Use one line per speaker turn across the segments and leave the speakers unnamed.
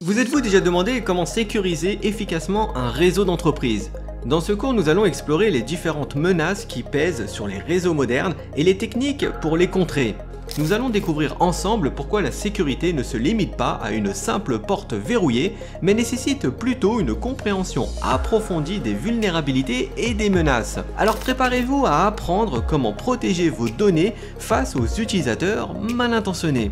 Vous êtes-vous déjà demandé comment sécuriser efficacement un réseau d'entreprise? Dans ce cours, nous allons explorer les différentes menaces qui pèsent sur les réseaux modernes et les techniques pour les contrer. Nous allons découvrir ensemble pourquoi la sécurité ne se limite pas à une simple porte verrouillée, mais nécessite plutôt une compréhension approfondie des vulnérabilités et des menaces. Alors préparez-vous à apprendre comment protéger vos données face aux utilisateurs mal intentionnés.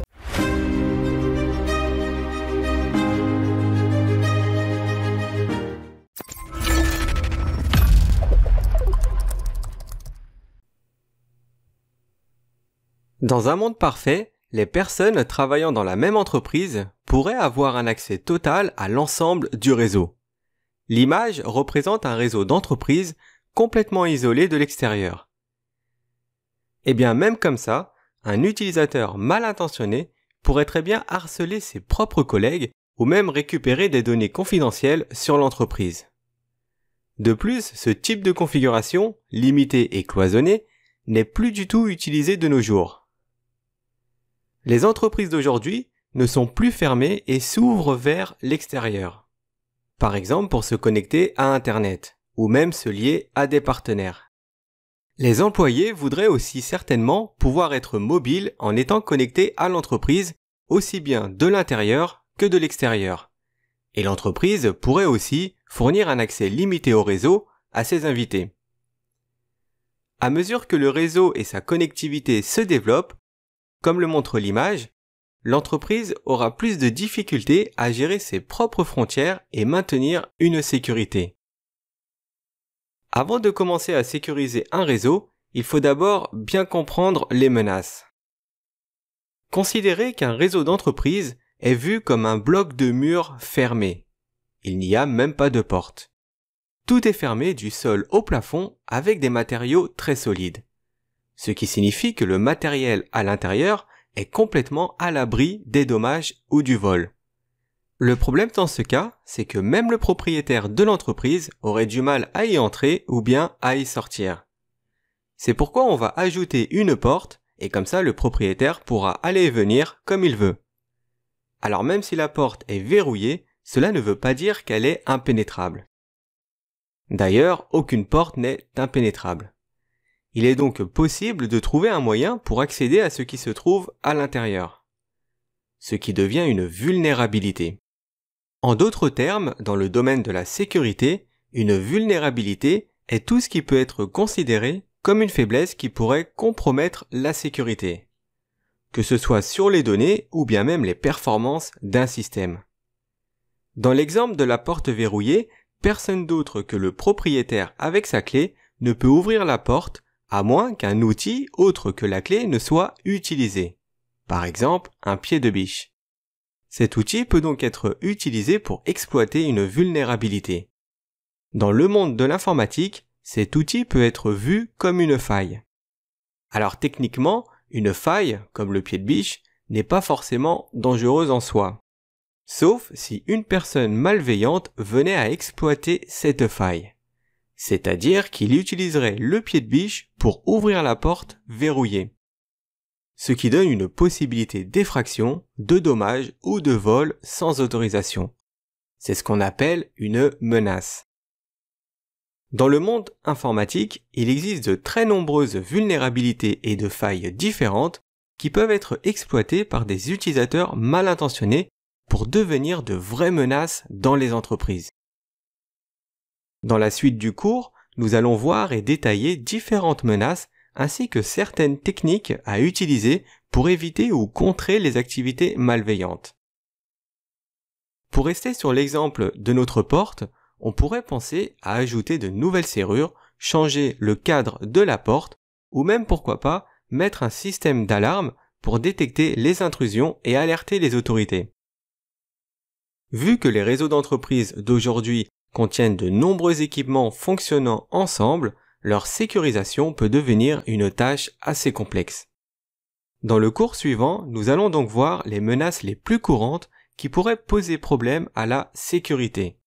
Dans un monde parfait, les personnes travaillant dans la même entreprise pourraient avoir un accès total à l'ensemble du réseau. L'image représente un réseau d'entreprises complètement isolé de l'extérieur. Et bien même comme ça, un utilisateur mal intentionné pourrait très bien harceler ses propres collègues ou même récupérer des données confidentielles sur l'entreprise. De plus, ce type de configuration, limitée et cloisonnée, n'est plus du tout utilisé de nos jours. Les entreprises d'aujourd'hui ne sont plus fermées et s'ouvrent vers l'extérieur. Par exemple pour se connecter à Internet, ou même se lier à des partenaires. Les employés voudraient aussi certainement pouvoir être mobiles en étant connectés à l'entreprise, aussi bien de l'intérieur que de l'extérieur. Et l'entreprise pourrait aussi fournir un accès limité au réseau à ses invités. À mesure que le réseau et sa connectivité se développent, comme le montre l'image, l'entreprise aura plus de difficultés à gérer ses propres frontières et maintenir une sécurité. Avant de commencer à sécuriser un réseau, il faut d'abord bien comprendre les menaces. Considérez qu'un réseau d'entreprise est vu comme un bloc de mur fermé. Il n'y a même pas de porte. Tout est fermé du sol au plafond avec des matériaux très solides. Ce qui signifie que le matériel à l'intérieur est complètement à l'abri des dommages ou du vol. Le problème dans ce cas, c'est que même le propriétaire de l'entreprise aurait du mal à y entrer ou bien à y sortir. C'est pourquoi on va ajouter une porte et comme ça le propriétaire pourra aller et venir comme il veut. Alors même si la porte est verrouillée, cela ne veut pas dire qu'elle est impénétrable. D'ailleurs, aucune porte n'est impénétrable. Il est donc possible de trouver un moyen pour accéder à ce qui se trouve à l'intérieur, ce qui devient une vulnérabilité. En d'autres termes, dans le domaine de la sécurité, une vulnérabilité est tout ce qui peut être considéré comme une faiblesse qui pourrait compromettre la sécurité, que ce soit sur les données ou bien même les performances d'un système. Dans l'exemple de la porte verrouillée, personne d'autre que le propriétaire avec sa clé ne peut ouvrir la porte à moins qu'un outil autre que la clé ne soit utilisé. Par exemple, un pied de biche. Cet outil peut donc être utilisé pour exploiter une vulnérabilité. Dans le monde de l'informatique, cet outil peut être vu comme une faille. Alors techniquement, une faille, comme le pied de biche, n'est pas forcément dangereuse en soi. Sauf si une personne malveillante venait à exploiter cette faille. C'est-à-dire qu'il utiliserait le pied de biche pour ouvrir la porte verrouillée. Ce qui donne une possibilité d'effraction, de dommage ou de vol sans autorisation. C'est ce qu'on appelle une menace. Dans le monde informatique, il existe de très nombreuses vulnérabilités et de failles différentes qui peuvent être exploitées par des utilisateurs mal intentionnés pour devenir de vraies menaces dans les entreprises. Dans la suite du cours, nous allons voir et détailler différentes menaces ainsi que certaines techniques à utiliser pour éviter ou contrer les activités malveillantes. Pour rester sur l'exemple de notre porte, on pourrait penser à ajouter de nouvelles serrures, changer le cadre de la porte ou même pourquoi pas mettre un système d'alarme pour détecter les intrusions et alerter les autorités. Vu que les réseaux d'entreprises d'aujourd'hui contiennent de nombreux équipements fonctionnant ensemble, leur sécurisation peut devenir une tâche assez complexe. Dans le cours suivant, nous allons donc voir les menaces les plus courantes qui pourraient poser problème à la sécurité.